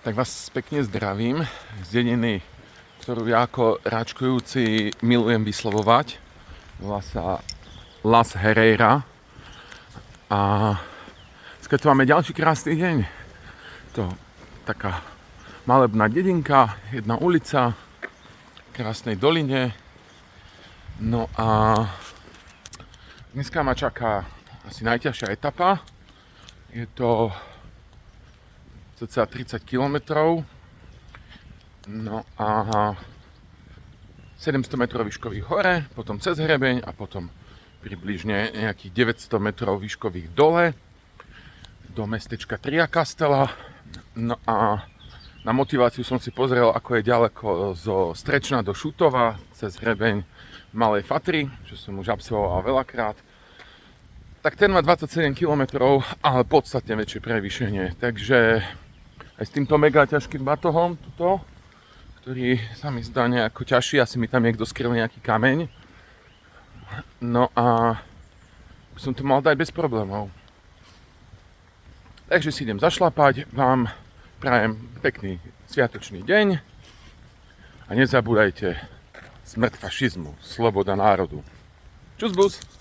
Tak vás pekne zdravím z dediny, ktorú ja ako ráčkujúci milujem vyslovovať. Volá sa Las Herrera. A dneska tu máme ďalší krásny deň. To taká malebná dedinka, jedna ulica v krásnej doline. No a dneska ma čaká asi najťažšia etapa. Je to cca 30 km. No a 700 metrov výškových hore, potom cez hrebeň a potom približne nejakých 900 metrov výškových dole do mestečka Triacastela. No a na motiváciu som si pozrel, ako je ďaleko zo Strečna do Šutova cez hrebeň Malej Fatry, čo som už absolvoval veľakrát. Tak ten má 27 km, ale podstatne väčšie prevýšenie. Takže aj s týmto mega ťažkým batohom, ktorý sa mi zdá nejako ťažší, asi mi tam niekto skryl nejaký kameň. No a by som to mal dať bez problémov. Takže si idem zašlapať, vám prajem pekný sviatočný deň a nezabúdajte, smrť fašizmu, sloboda národu. Čus bus!